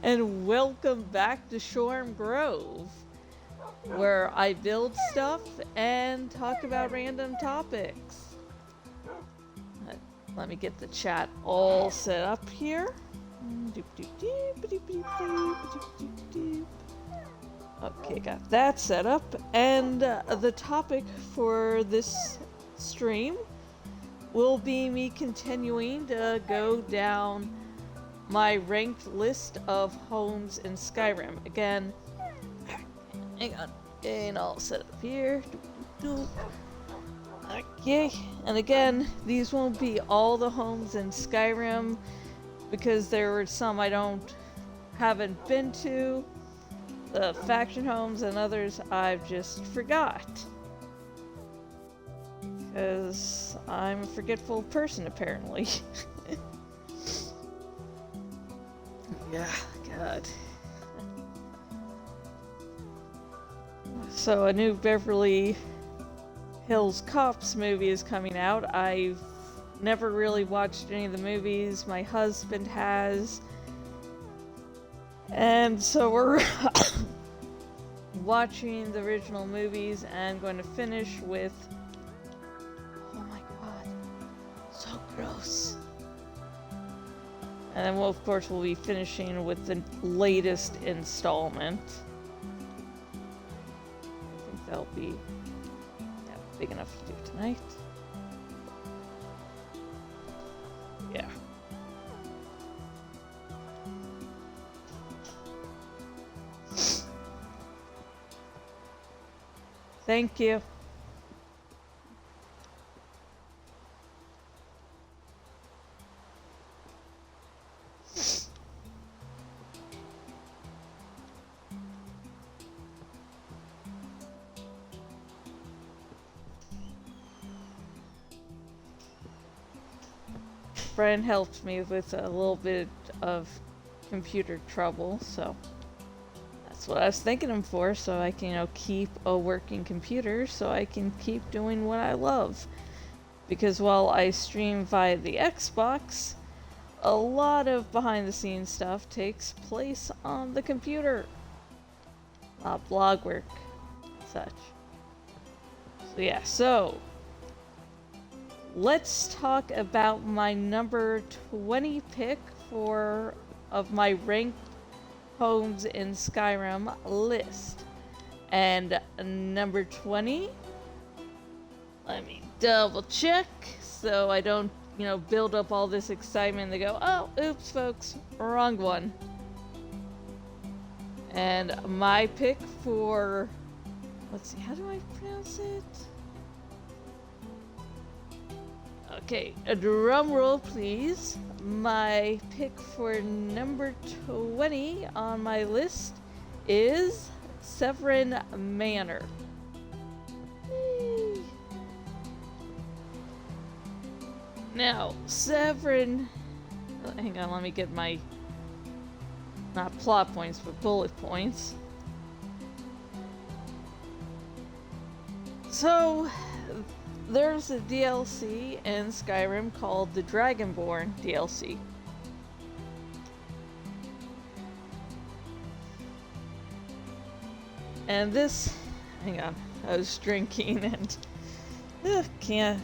And welcome back to Shorm Grove, where I build stuff and talk about random topics. Let me get the chat all set up here. Okay, got that set up. And the topic for this stream will be me continuing to go down my ranked list of homes in Skyrim. Again, hang on, and I'll set it up here. Okay, and again, these won't be all the homes in Skyrim because there were some I haven't been to, the faction homes, and others I've just forgot. Because I'm a forgetful person, apparently. Yeah, God. So a new Beverly Hills Cops movie is coming out. I've never really watched any of the movies. My husband has. And so we're watching the original movies and going to finish with... Oh my God. So gross. And then, well, of course, we'll be finishing with the latest installment. I think that'll be big enough to do tonight. Yeah. Thank you. Friend helped me with a little bit of computer trouble, so that's what I was thanking him for, so I can, keep a working computer, so I can keep doing what I love. Because while I stream via the Xbox, a lot of behind-the-scenes stuff takes place on the computer. Blog work and such. So yeah, let's talk about my number 20 pick of my ranked homes in Skyrim list. And number 20, let me double check so I don't, build up all this excitement and go, oh, oops, folks, wrong one. And my pick for, let's see, how do I pronounce it? Okay, a drum roll, please. My pick for number 20 on my list is Severin Manor. Yay. Now, Severin... hang on, let me get my... not plot points, but bullet points. So... there's a DLC in Skyrim called the Dragonborn DLC. And this... hang on, I was drinking and... can't...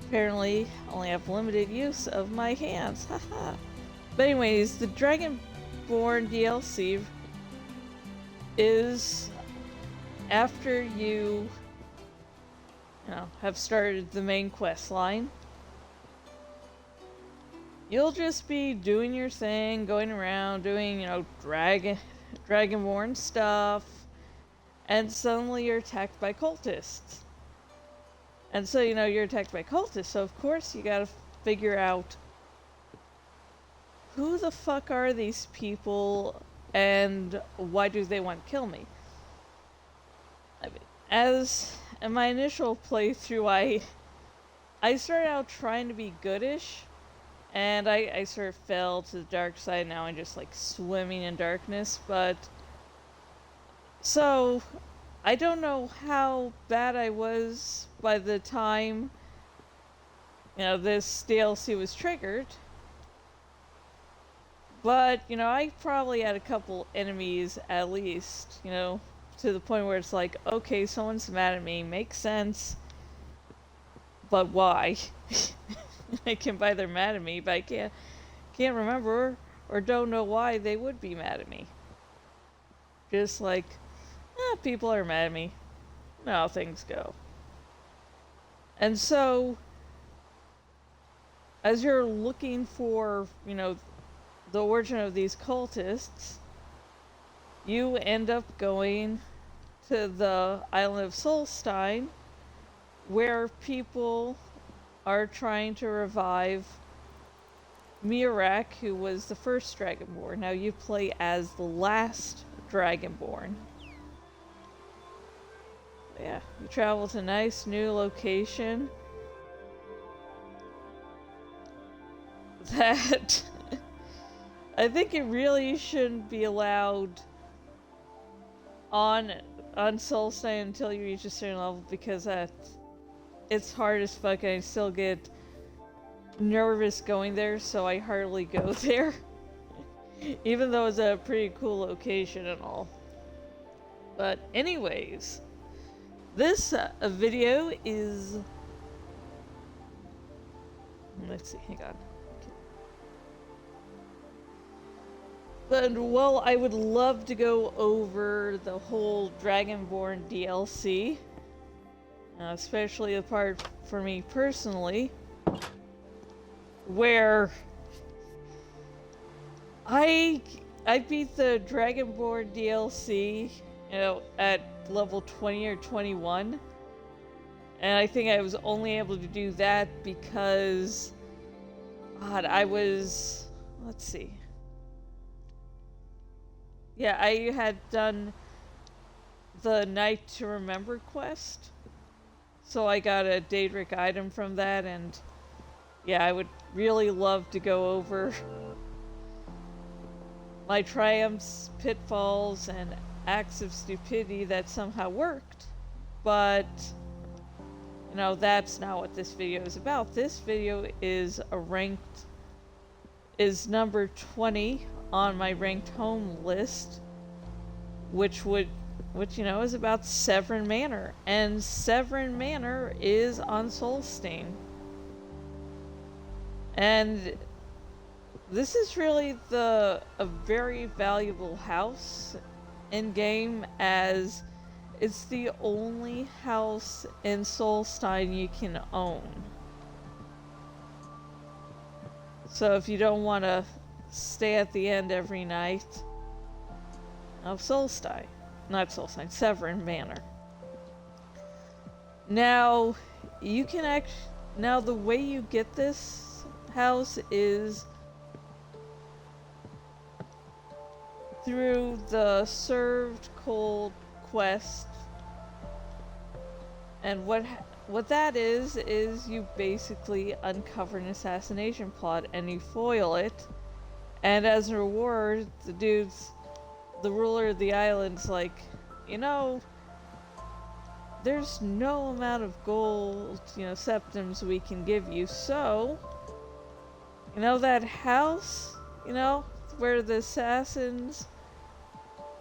apparently only have limited use of my hands, haha. But anyways, the Dragonborn DLC is... after you... have started the main quest line, you'll just be doing your thing, going around, doing, Dragonborn stuff, and suddenly you're attacked by cultists. And so, you're attacked by cultists, so of course you gotta figure out who the fuck are these people, and why do they want to kill me? I mean, as... in my initial playthrough, I started out trying to be goodish, and I sort of fell to the dark side. Now I'm just swimming in darkness, but so I don't know how bad I was by the time this DLC was triggered, But, you know, I probably had a couple enemies at least, you know, to the point where it's like, okay, someone's mad at me, makes sense, but why? I can buy they're mad at me, but I can't remember or don't know why they would be mad at me. Just like, people are mad at me. Now things go. And so, as you're looking for, you know, the origin of these cultists, you end up going to the island of Solstein, where people are trying to revive Mirak, who was the first Dragonborn. Now you play as the last Dragonborn. Yeah, you travel to a nice new location that I think it really shouldn't be allowed on Solstein until you reach a certain level, because it's hard as fuck and I still get nervous going there, so I hardly go there. Even though it's a pretty cool location and all. But anyways, this video is... Let's see, hang on. Okay. But, well, I would love to go over the whole Dragonborn DLC. Especially the part for me personally, where I beat the Dragonborn DLC, you know, at level 20 or 21, and I think I was only able to do that because, God, I was, let's see, yeah, I had done the Night to Remember quest, so I got a Daedric item from that, and yeah, I would really love to go over my triumphs, pitfalls, and acts of stupidity that somehow worked. But, you know, that's not what this video is about. This video is number 20 on my ranked home list, which you know is about Severn Manor, and Severn Manor is on Solstein. And this is really a very valuable house in game, as it's the only house in Solstein you can own. So if you don't want to stay at the end every night of Solstein, not Solstein, Severn Manor. Now, you can now the way you get this house is through the Served Cold quest. And what that is you basically uncover an assassination plot and you foil it, and as a reward, the ruler of the island's like, you know, there's no amount of gold, you know, septims we can give you, so, you know, that house, you know, where the assassins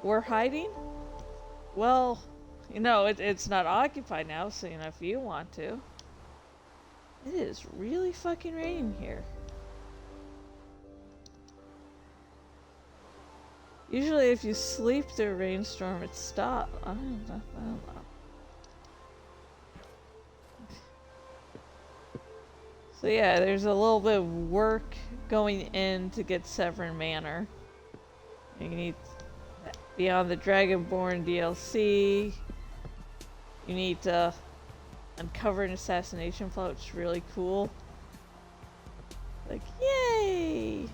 were hiding? Well, you know, it's not occupied now, so, you know, if you want to. It is really fucking raining here. Usually if you sleep through a rainstorm, it stops. I don't know. So yeah, there's a little bit of work going in to get Severn Manor. You need beyond the Dragonborn DLC. You need to uncover an assassination plot, which is really cool. Like, yay!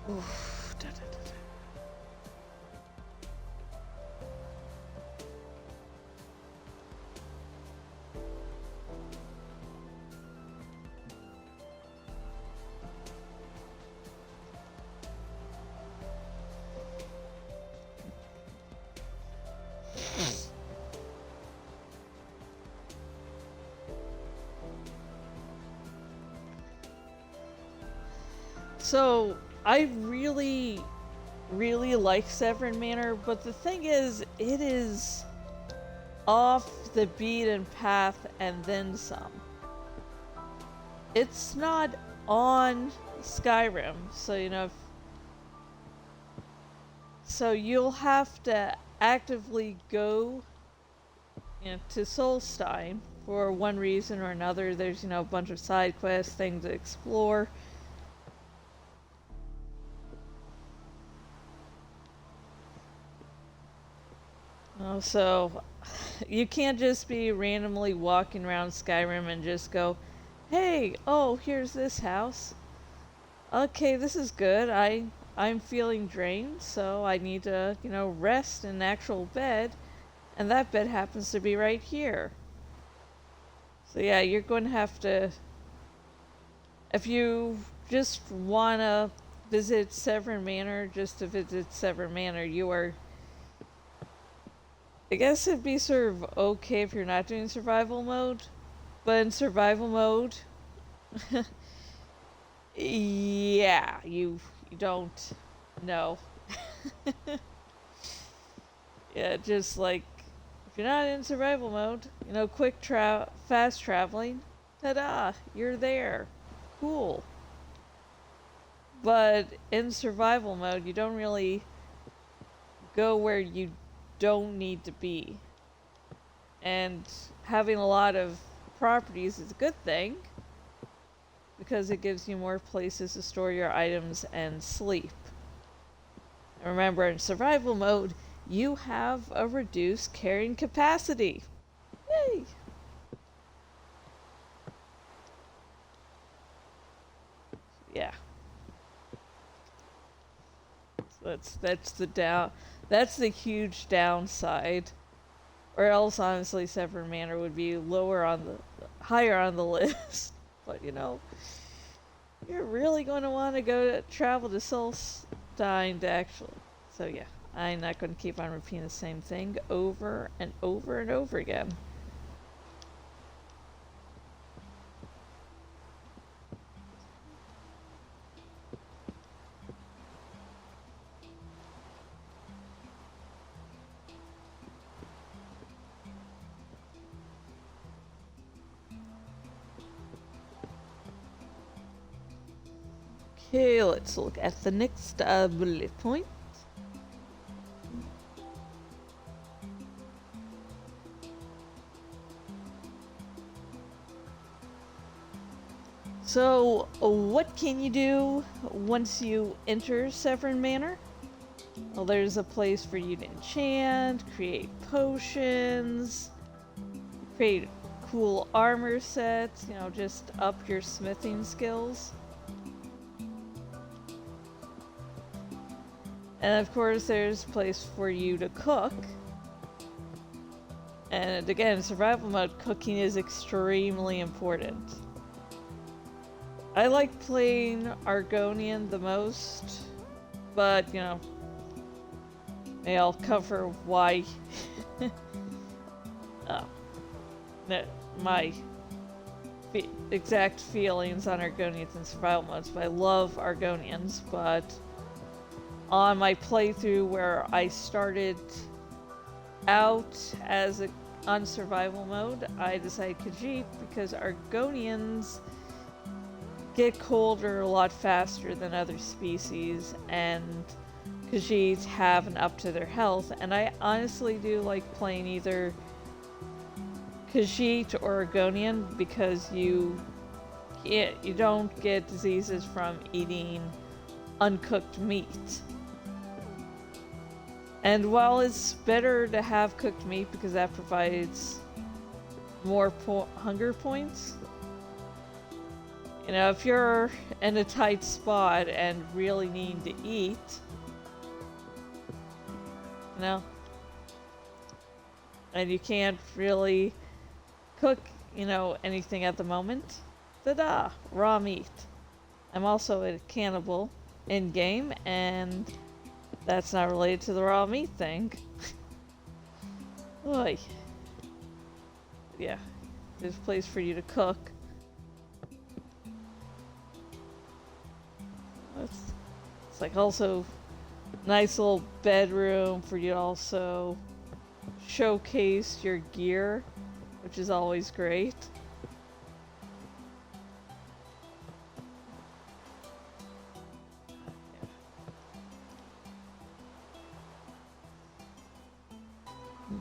Oof. So I really, really like Severn Manor, but the thing is, it is off the beaten path and then some. It's not on Skyrim, so so you'll have to actively go to Solstein for one reason or another. There's a bunch of side quests, things to explore. So you can't just be randomly walking around Skyrim and just go, hey, oh, here's this house. Okay, this is good. I'm feeling drained, so I need to, rest in an actual bed, and that bed happens to be right here. So yeah, you're going to have to, if you just want to visit Severn Manor just to visit Severn Manor, I guess it'd be sort of okay if you're not doing survival mode, but in survival mode, yeah, you don't know. Yeah, just like if you're not in survival mode, fast traveling, ta-da, you're there. Cool. But in survival mode, you don't really go where you don't need to be. And having a lot of properties is a good thing because it gives you more places to store your items and sleep. And remember, in survival mode, you have a reduced carrying capacity. Yay! Yeah. So that's the huge downside. Or else honestly Severn Manor would be higher on the list. But you're really going to want to travel to Solstein to actually. So yeah, I'm not going to keep on repeating the same thing over and over and over again. Okay, let's look at the next bullet point. So, what can you do once you enter Severn Manor? Well, there's a place for you to enchant, create potions, create cool armor sets, just up your smithing skills. And of course, there's a place for you to cook. And again, survival mode cooking is extremely important. I like playing Argonian the most, but I'll cover why my exact feelings on Argonians and survival modes. But I love Argonians, but on my playthrough where I started out on survival mode, I decided Khajiit because Argonians get colder a lot faster than other species, and Khajiits have an up to their health, and I honestly do like playing either Khajiit or Argonian because you don't get diseases from eating uncooked meat. And while it's better to have cooked meat because that provides more hunger points, if you're in a tight spot and really need to eat, and you can't really cook, anything at the moment, ta-da, raw meat. I'm also a cannibal in-game, and that's not related to the raw meat thing. Oy. Yeah, there's a place for you to cook. It's like also nice little bedroom for you to also showcase your gear, which is always great.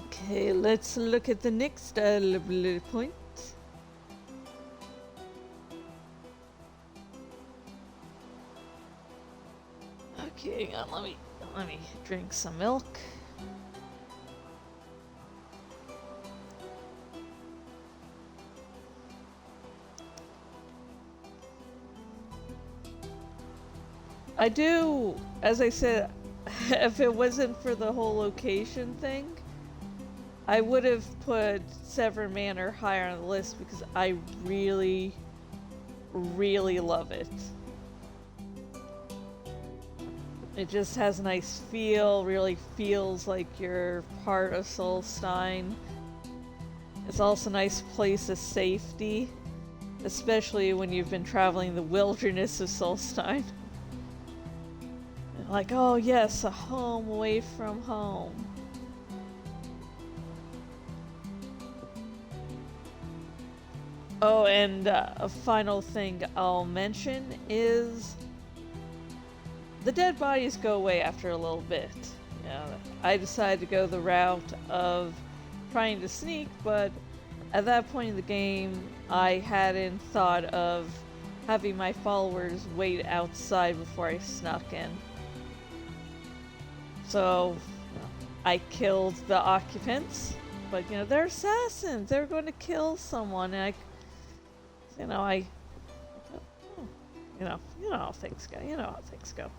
Okay, let's look at the next bullet point. Okay, hang on, let me drink some milk. I do, as I said, if it wasn't for the whole location thing, I would have put Severn Manor higher on the list because I really, really love it. It just has a nice feel, really feels like you're part of Solstein. It's also a nice place of safety, especially when you've been traveling the wilderness of Solstein. Like, oh yes, a home away from home. Oh, and a final thing I'll mention is the dead bodies go away after a little bit. You know, I decided to go the route of trying to sneak, but at that point in the game, I hadn't thought of having my followers wait outside before I snuck in. So I killed the occupants, but you know, they're assassins. They're going to kill someone, and you know how things go. You know how things go.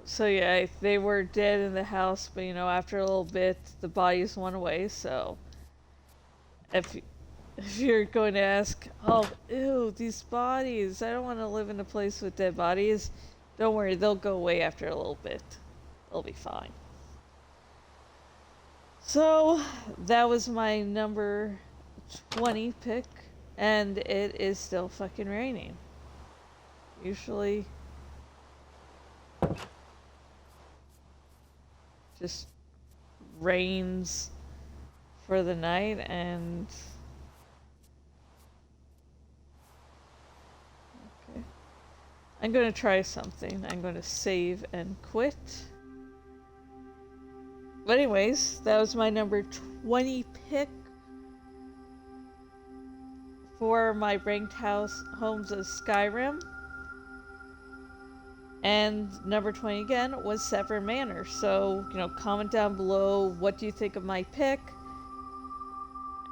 So yeah, they were dead in the house, but you know, after a little bit, the bodies went away. So if you're going to ask, oh, ew, these bodies, I don't want to live in a place with dead bodies, don't worry, they'll go away after a little bit. They'll be fine. So that was my number 20 pick, and it is still fucking raining. Usually just rains for the night, and okay, I'm gonna try something. I'm gonna save and quit. But anyways, that was my number 20 pick for my ranked homes of Skyrim. And number 20 again was Severn Manor. So, you know, comment down below, what do you think of my pick?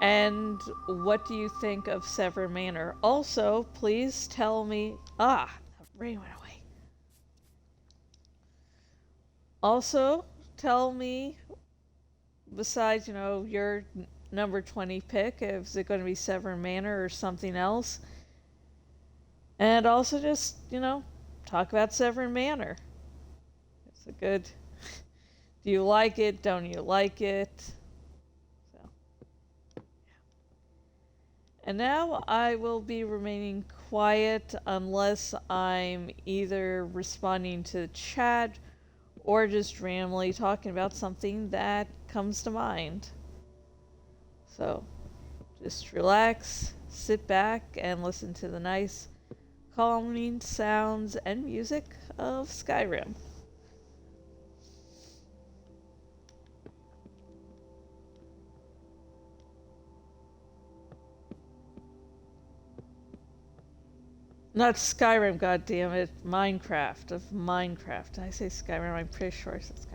And what do you think of Severn Manor? Also, please tell me... the rain went away. Also, tell me, besides, you know, your number 20 pick, is it going to be Severn Manor or something else? And also just, you know, talk about Severn Manor. It's a good... Do you like it? Don't you like it? So. And now I will be remaining quiet unless I'm either responding to chat or just randomly talking about something that comes to mind. So just relax, sit back, and listen to the nice calming sounds and music of Skyrim. Not Skyrim, goddammit. Minecraft. Of Minecraft. Did I say Skyrim? I'm pretty sure I said Skyrim.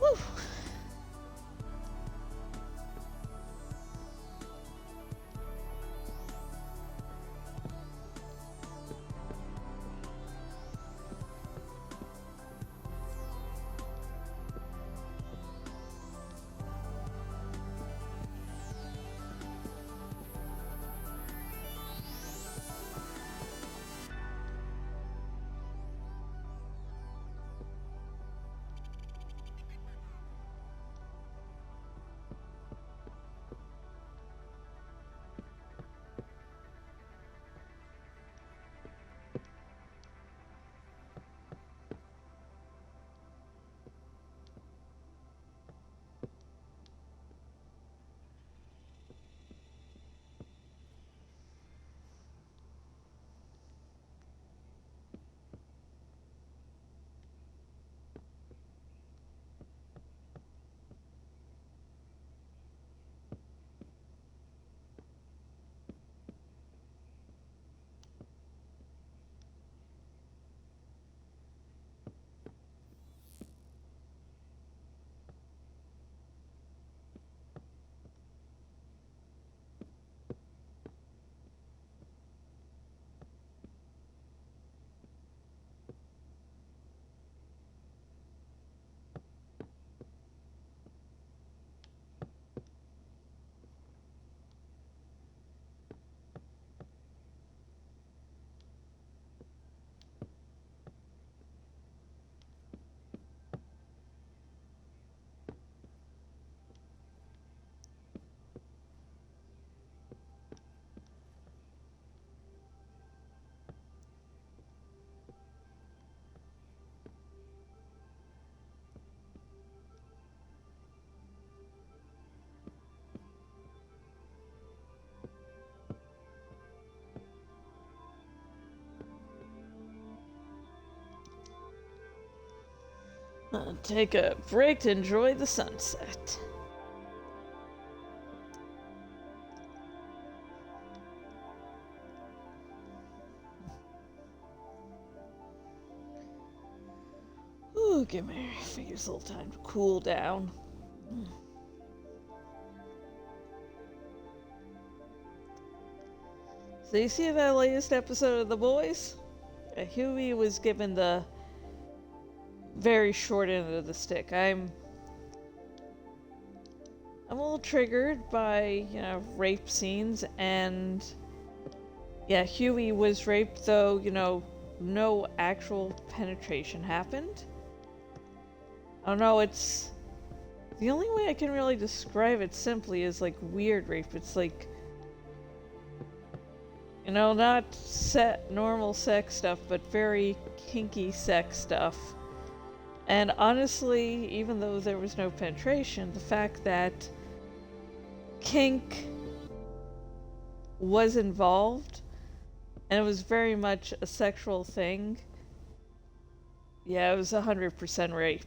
Whew. Take a break to enjoy the sunset. Ooh, give my fingers a little time to cool down. So you see that latest episode of The Boys? Huey was given the very short end of the stick. I'm a little triggered by, rape scenes, and yeah, Huey was raped, though, no actual penetration happened. I don't know, it's... The only way I can really describe it simply is like weird rape. It's like, not normal sex stuff, but very kinky sex stuff. And honestly, even though there was no penetration, the fact that kink was involved, and it was very much a sexual thing, yeah, it was 100% rape.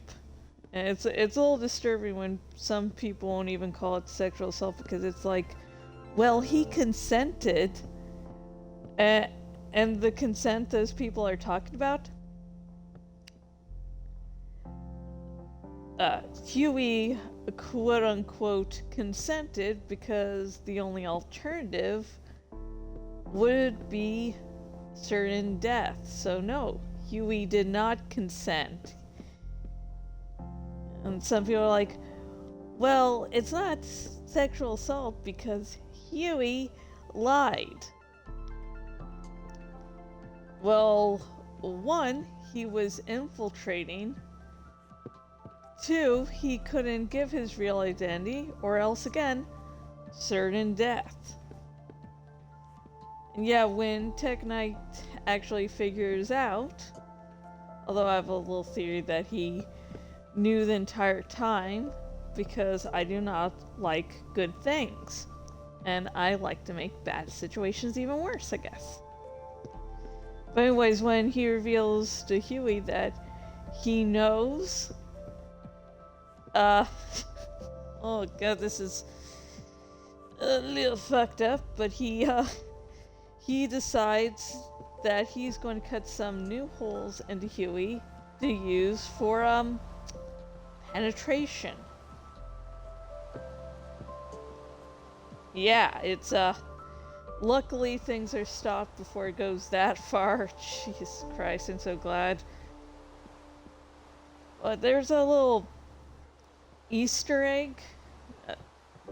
And it's a little disturbing when some people won't even call it sexual assault, because it's like, well, he consented, and the consent those people are talking about, Huey, quote-unquote, consented because the only alternative would be certain death. So no, Huey did not consent. And some people are like, well, it's not sexual assault because Huey lied. Well, one, he was infiltrating. Two, he couldn't give his real identity, or else again, certain death. And yeah, when Tech Knight actually figures out, although I have a little theory that he knew the entire time, because I do not like good things. And I like to make bad situations even worse, I guess. But anyways, when he reveals to Huey that he knows... oh god, this is a little fucked up, but he decides that he's going to cut some new holes into Huey to use for, penetration. Yeah, it's luckily things are stopped before it goes that far. Jesus Christ, I'm so glad. But there's a little Easter egg.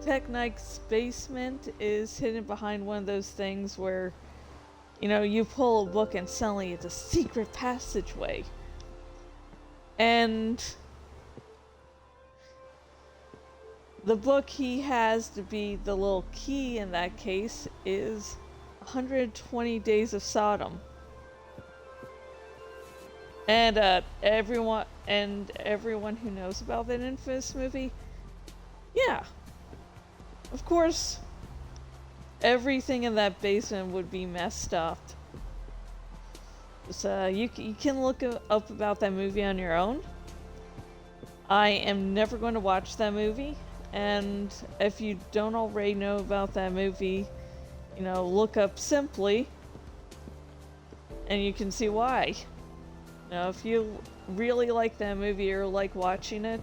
Tech Knight's basement is hidden behind one of those things where, you pull a book and suddenly it's a secret passageway. And the book he has to be the little key in that case is 120 Days of Sodom. And everyone who knows about that infamous movie, yeah, of course, everything in that basement would be messed up. So you can look up about that movie on your own. I am never going to watch that movie, and if you don't already know about that movie, look up Simply, and you can see why. If you really like that movie or like watching it,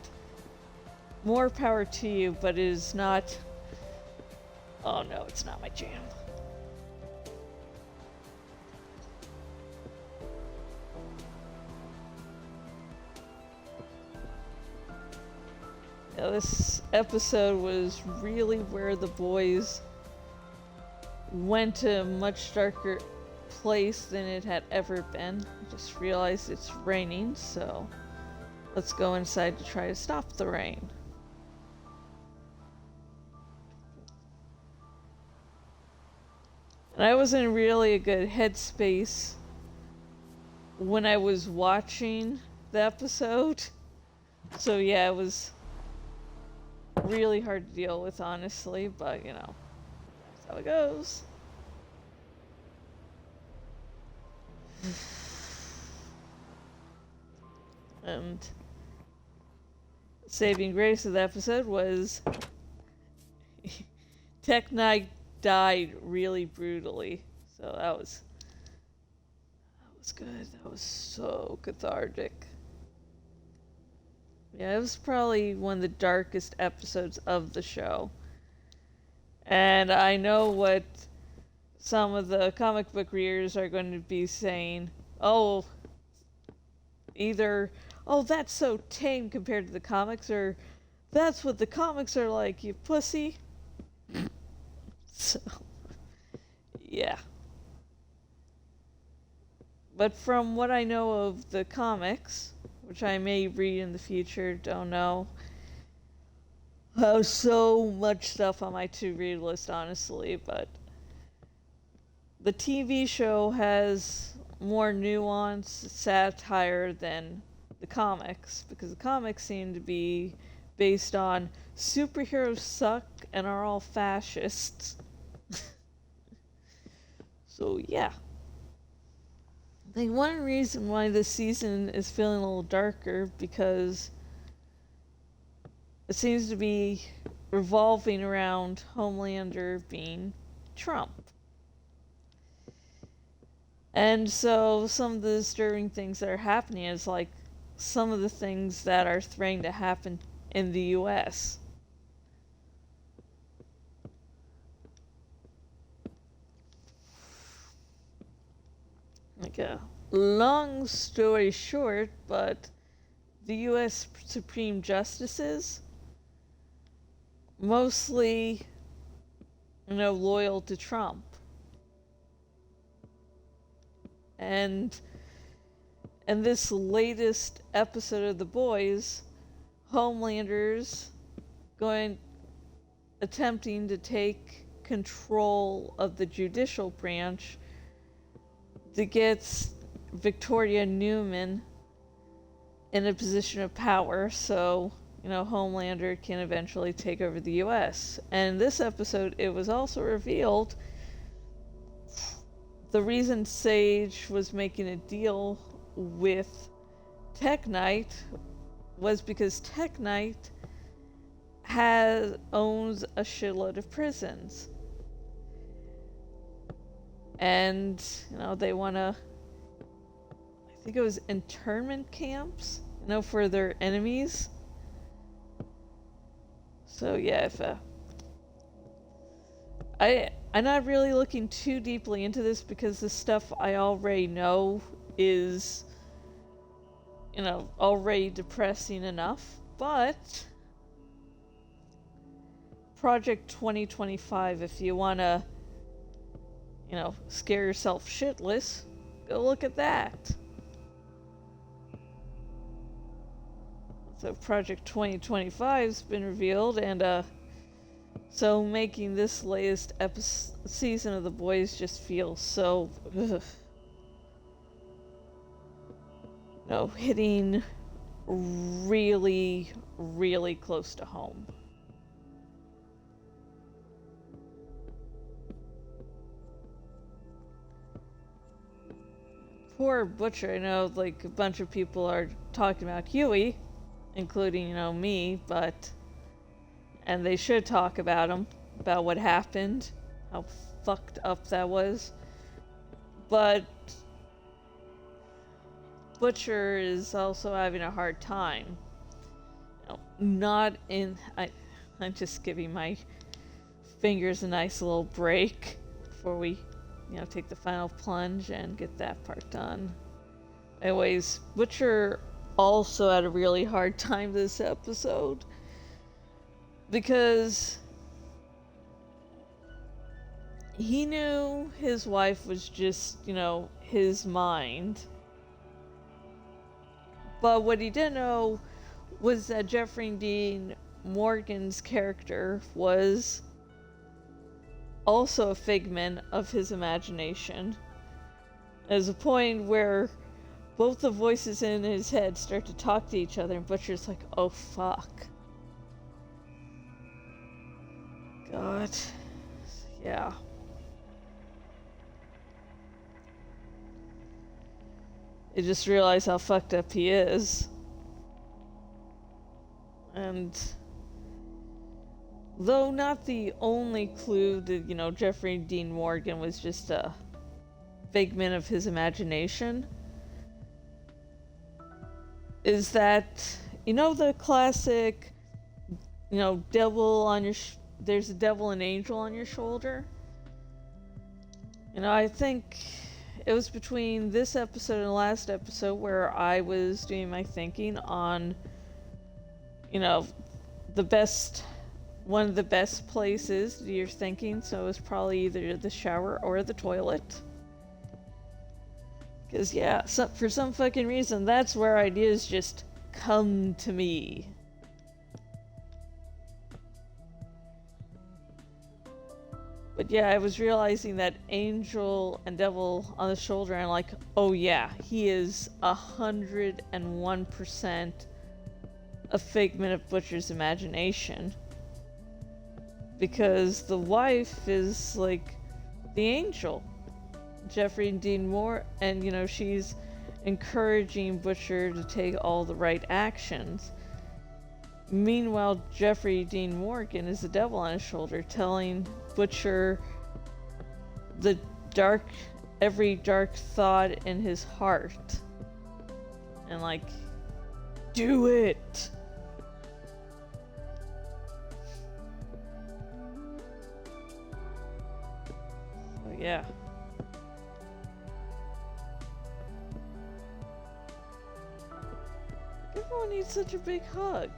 more power to you, but it is not... Oh no, it's not my jam. This episode was really where the boys went to a much darker place than it had ever been. I just realized it's raining, so let's go inside to try to stop the rain. And I was in really a good headspace when I was watching the episode. So yeah, it was really hard to deal with, honestly, but that's how it goes. And saving grace of the episode was Tech Knight died really brutally, so that was good. That was so cathartic. Yeah, it was probably one of the darkest episodes of the show. And I know what some of the comic book readers are going to be saying. Either, that's so tame compared to the comics, or that's what the comics are like, you pussy. So, yeah. But from what I know of the comics, which I may read in the future, don't know. I have so much stuff on my to-read list, honestly, but the TV show has more nuance, satire than the comics, because the comics seem to be based on superheroes suck and are all fascists. So, yeah. I think one reason why this season is feeling a little darker, because it seems to be revolving around Homelander being Trump. And so some of the disturbing things that are happening is like some of the things that are threatening to happen in the US. Like a long story short, but the US Supreme Justices, mostly, loyal to Trump. And in this latest episode of The Boys, Homelander's attempting to take control of the judicial branch to get Victoria Newman in a position of power, so Homelander can eventually take over the US. And in this episode, it was also revealed the reason Sage was making a deal with Tech Knight was because Tech Knight owns a shitload of prisons. And, they want to, I think it was internment camps, for their enemies. So yeah, if I'm not really looking too deeply into this because the stuff I already know is, already depressing enough. But Project 2025, if you wanna, scare yourself shitless, go look at that. So Project 2025's been revealed, and so making this latest season of The Boys just feel so, ugh. Hitting really, really close to home. Poor Butcher, I know, like, a bunch of people are talking about Huey, including, me, and they should talk about him, about what happened, how fucked up that was. But Butcher is also having a hard time. I'm just giving my fingers a nice little break before we, take the final plunge and get that part done. Anyways, Butcher also had a really hard time this episode because he knew his wife was just, his mind. But what he didn't know was that Jeffrey Dean Morgan's character was also a figment of his imagination. There's a point where both the voices in his head start to talk to each other, and Butcher's like, oh fuck. God. Yeah. You just realize how fucked up he is. And though not the only clue that, Jeffrey Dean Morgan was just a figment of his imagination, is that, the classic, devil on your, there's a devil and angel on your shoulder? I think it was between this episode and the last episode where I was doing my thinking on, one of the best places to do your thinking, so it was probably either the shower or the toilet. Because, yeah, for some fucking reason, that's where ideas just come to me. But yeah, I was realizing that angel and devil on the shoulder, and like, oh yeah, he is 101% a figment of Butcher's imagination. Because the wife is like the angel. Jeffrey Dean Moore, and she's encouraging Butcher to take all the right actions. Meanwhile, Jeffrey Dean Morgan is the devil on his shoulder, telling Butcher every dark thought in his heart. And like, do it! So yeah. Everyone needs such a big hug.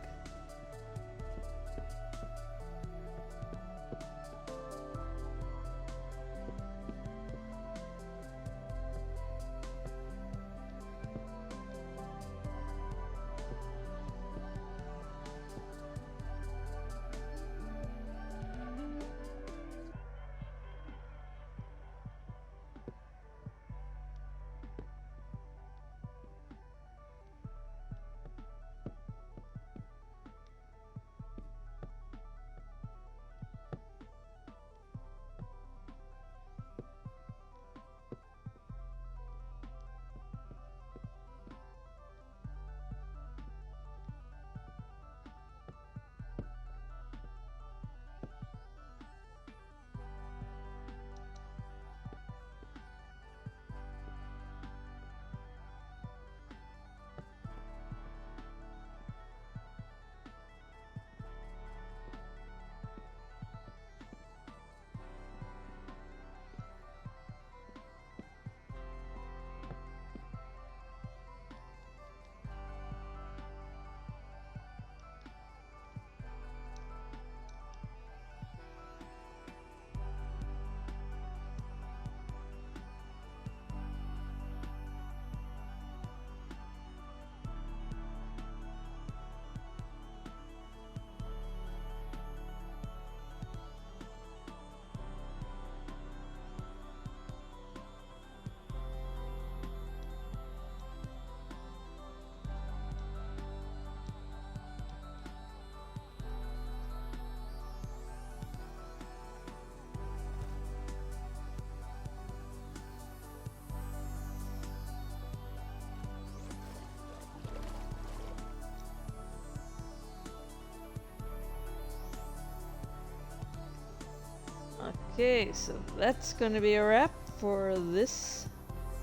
Okay, so that's going to be a wrap for this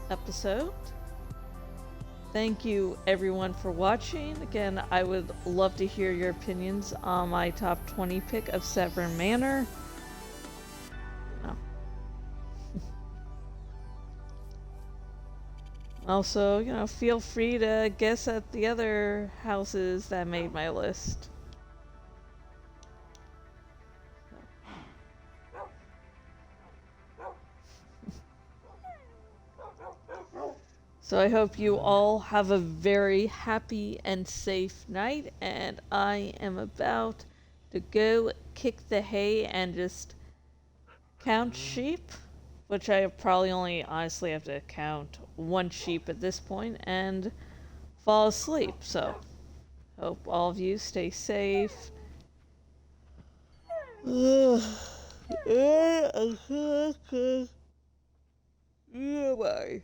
episode. Thank you everyone for watching. Again, I would love to hear your opinions on my top 20 pick of Severn Manor. Oh. Also, feel free to guess at the other houses that made my list. So I hope you all have a very happy and safe night, and I am about to go kick the hay and just count sheep, which I probably only honestly have to count one sheep at this point, and fall asleep. So hope all of you stay safe.